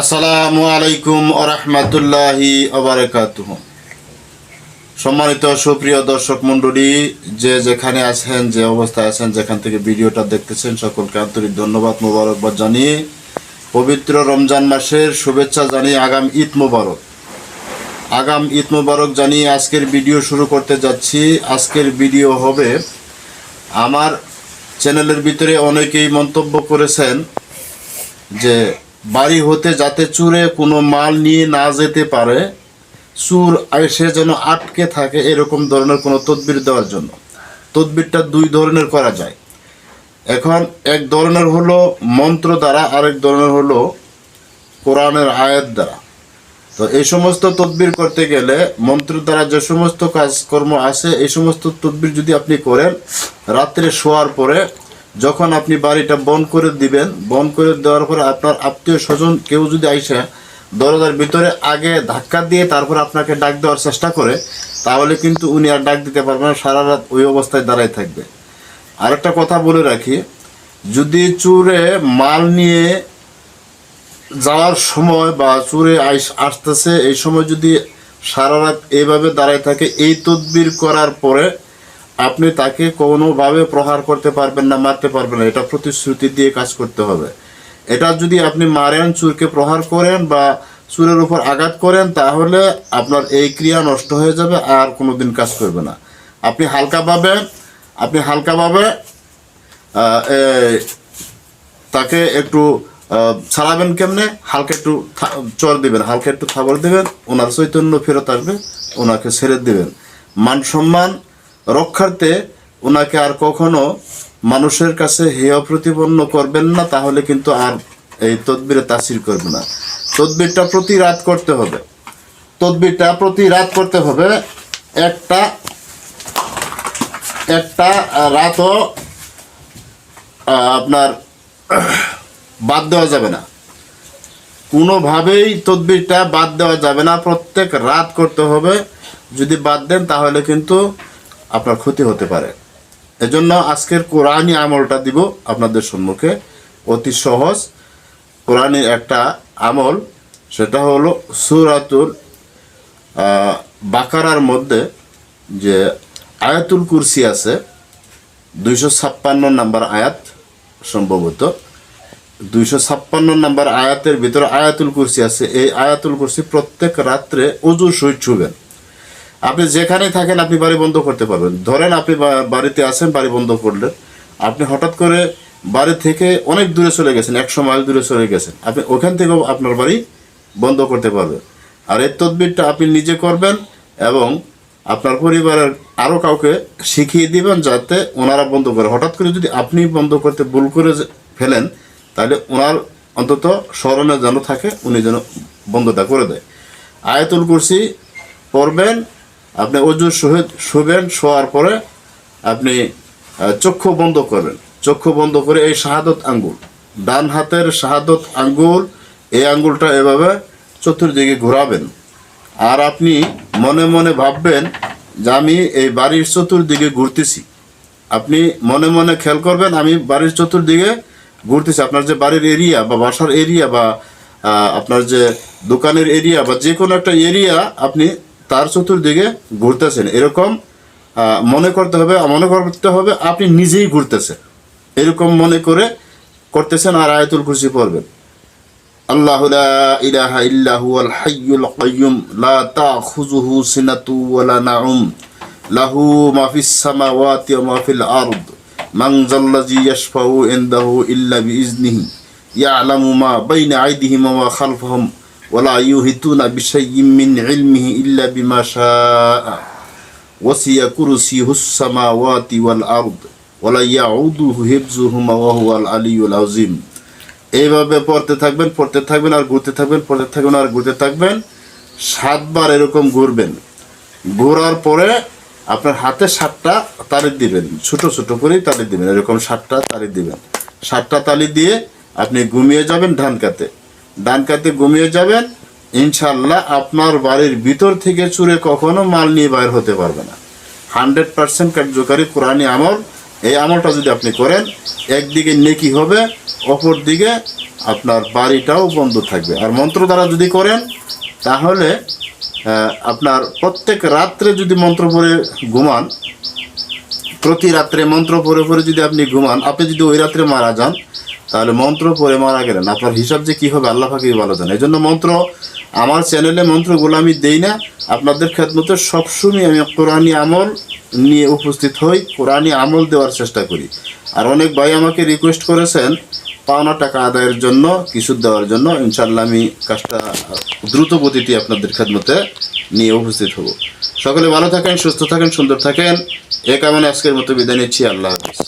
আসসালামু আলাইকুম ওয়া রাহমাতুল্লাহি ওয়া বারাকাতুহু। সম্মানিত সুপ্রিয় দর্শক মণ্ডলী, যে যেখানে আছেন, যে অবস্থায় আছেন, যেখান থেকে ভিডিওটা দেখতেছেন, সকলকে আন্তরিক ধন্যবাদ মোবারকবাদ জানিয়ে পবিত্র রমজান মাসের শুভেচ্ছা জানিয়ে আগাম ঈদ মোবারক জানিয়ে আজকের ভিডিও শুরু করতে যাচ্ছি। আজকের ভিডিও হবে, আমার চ্যানেলের ভিতরে অনেকেই মন্তব্য করেছেন যে বাড়ি হতে যাতে চুরে কোনো মাল নিয়ে না যেতে পারে, চুর এসে যেন আটকে থাকে, এরকম ধরনের কোনো তদবির দেওয়ার জন্য। তদবিরটা দুই ধরনের করা যায়। এখন এক ধরনের হলো মন্ত্র দ্বারা, আরেক ধরনের হলো কোরআনের আয়াত দ্বারা। তো এই সমস্ত তদবির করতে গেলে মন্ত্র দ্বারা যে সমস্ত কাজকর্ম আছে, এই সমস্ত তদবির যদি আপনি করেন, রাত্রে শোয়ার পরে যখন আপনি বাড়িটা বন্ধ করে দিবেন, বন্ধ করে দেওয়ার পরে আপনার আত্মীয় স্বজন কেউ যদি আইসা দরজার ভিতরে আগে ধাক্কা দিয়ে তারপর আপনাকে ডাক দেওয়ার চেষ্টা করে, তাহলে কিন্তু উনি আর ডাক দিতে পারবেন না, সারা রাত ওই অবস্থায় দাঁড়ায় থাকবে। আরেকটা কথা বলে রাখি, যদি চুরে মাল নিয়ে যাওয়ার সময় বা চুরে আসতেছে এই সময় যদি সারা রাত এইভাবে দাঁড়ায় থাকে, এই তদবির করার পরে আপনি তাকে কোনোভাবে প্রহার করতে পারবেন না, মারতে পারবেন না। এটা প্রতিশ্রুতি দিয়ে কাজ করতে হবে। এটা যদি আপনি মারেন, চুরকে প্রহার করেন বা চুরের উপর আঘাত করেন, তাহলে আপনার এই ক্রিয়া নষ্ট হয়ে যাবে, আর কোনো দিন কাজ করবে না। আপনি হালকাভাবে তাকে একটু ছাড়াবেন। কেমনে? হালকা একটু চর দিবেন, হালকা একটু থাবড় দিবেন, ওনার চৈতন্য ফেরত আসবে, ওনাকে ছেড়ে দিবেন। মান সম্মান রক্ষার্থে ওনাকে আর কখনো মানুষের কাছে হেয় প্রতিপন্ন করবেন না, তাহলে কিন্তু আর এই তদবিরে তাসির করবে না। তদবিরটা প্রতি রাত করতে হবে। একটা রাতও আপনার বাদ দেওয়া যাবে না, কোনোভাবেই তদবিরটা বাদ দেওয়া যাবে না, প্রত্যেক রাত করতে হবে। যদি বাদ দেন তাহলে কিন্তু আপনার ক্ষতি হতে পারে। এজন্য আজকের কোরআনি আমলটা দিব আপনাদের সম্মুখে। অতি সহজ কোরআনি একটা আমল, সেটা হলো সূরাতুল বাকারার মধ্যে যে আয়াতুল কুরসি আছে, 256 নম্বর আয়াত, সম্ভবত 256 নম্বর আয়াতের ভিতরে আয়াতুল কুরসি আছে। এই আয়াতুল কুরসি প্রত্যেক রাত্রে ওযুর সহিত ছুবেন। আপনি যেখানেই থাকেন আপনি বাড়ি বন্ধ করতে পারবেন। ধরেন আপনি বাড়িতে আছেন, বাড়ি বন্ধ করলেন, আপনি হঠাৎ করে বাড়ি থেকে অনেক দূরে চলে গেছেন, 100 মাইল দূরে চলে গেছেন, আপনি ওখান থেকেও আপনার বাড়ি বন্ধ করতে পারবেন। আর এই তদবিরটা আপনি নিজে করবেন এবং আপনার পরিবারের আরও কাউকে শিখিয়ে দিবেন, যাতে ওনারা বন্ধ করে। হঠাৎ করে যদি আপনি বন্ধ করতে ভুল করে ফেলেন, তাহলে ওনার অন্তত স্মরণে যেন থাকে, উনি যেন বন্ধটা করে দেয়। আয়াতুল কুরসি পড়বেন, আপনি ওযুর সহিত শুবেন। শোয়ার পরে আপনি চক্ষু বন্ধ করবেন। চক্ষু বন্ধ করে এই শাহাদত আঙ্গুল, ডান হাতের শাহাদত আঙ্গুল, এই আঙ্গুলটা এভাবে চতুর্দিকে ঘোরাবেন। আর আপনি মনে মনে ভাববেন যে আমি এই বাড়ির চতুর্দিকে ঘুরতেছি। আপনি মনে মনে খেয়াল করবেন, আমি বাড়ির চতুর্দিকে ঘুরতেছি। আপনার যে বাড়ির এরিয়া বা বাসার এরিয়া বা আপনার যে দোকানের এরিয়া বা যে কোনো একটা এরিয়া, আপনি তার চতুর্দিকে ঘুরতেছেন, এরকম মনে করতে হবে আপনি নিজেই ঘুরতেছেন, এরকম মনে করে করতেছেন। আর আয়াতুল কুরসি পড়বেন, আল্লাহু লা ইলাহা ইল্লা হুয়াল হাইয়ুল কাইয়ুম লা তাখুযুহু সিনাতু ওয়া লা নাউম লাহু মা ফিস সামাওয়াতি ওয়া মা ফিল আরদ মান যাল্লাযী ইয়াশফাউ ইনদাহু ইল্লা বিইজনিহি ইয়ালামু মা বাইনা আইদিহিম ওয়া মা খালফাহুম ওয়া লা ইউহিতুনা বিশাইয়্যিন মিন ইলমিহি ইল্লা বিমা শাআ ওয়াসিয়া কুরসিয়ুহুস সামাওয়াতি ওয়াল আরদ ওয়া লা ইয়াউদুহু হিফযুহুমা ওয়া হুয়াল আলিয়্যুল আযীম। এইভাবে পড়তে থাকবেন আর ঘুরতে থাকবেন। 7 বার এরকম ঘুরবেন। ঘোরার পরে আপনার হাতে 7টা তালি দিবেন, ছোট ছোট করেই তালি দিবেন, এরকম 7টা তালি দিবেন। 7টা তালি দিয়ে আপনি ঘুমিয়ে যাবেন, ডান কাতে ঘুমিয়ে যাবেন। ইনশাআল্লাহ আপনার বাড়ির ভিতর থেকে চুরে কখনো মাল নিয়ে বাইর হতে পারবে না। 100% কার্যকারী কোরআনি আমল। এই আমলটা যদি আপনি করেন, একদিকে নেকি হবে, অপর দিকে আপনার বাড়িটাও বন্ধ থাকবে। আর মন্ত্র দ্বারা যদি করেন তাহলে আপনার প্রত্যেক রাত্রে যদি মন্ত্র পড়ে ঘুমান, প্রতি রাত্রে মন্ত্র পড়ে পড়ে যদি আপনি ঘুমান, আপনি যদি ওই রাত্রে মারা যান তাহলে মন্ত্র পড়ে মারা গেলেন, আপনার হিসাব যে কী হবে আল্লাহ পাকই ভালো জানে। এই জন্য মন্ত্র, আমার চ্যানেলে মন্ত্রগুলো আমি দেই না, আপনাদের খেদমতে সবসময় আমি কোরআনি আমল নিয়ে উপস্থিত হই, কোরআনি আমল দেওয়ার চেষ্টা করি। আর অনেক ভাই আমাকে রিকোয়েস্ট করেছেন পাওনা টাকা আদায়ের জন্য, কিছু দেওয়ার জন্য। ইনশাল্লাহ আমি কাজটা দ্রুত গতিতে আপনাদের খেদমতে নিয়ে উপস্থিত হব। সকলে ভালো থাকেন, সুস্থ থাকেন, সুন্দর থাকেন। এ কারণে আজকের মতো বিদায় নিচ্ছি। আল্লাহ হাফেজ।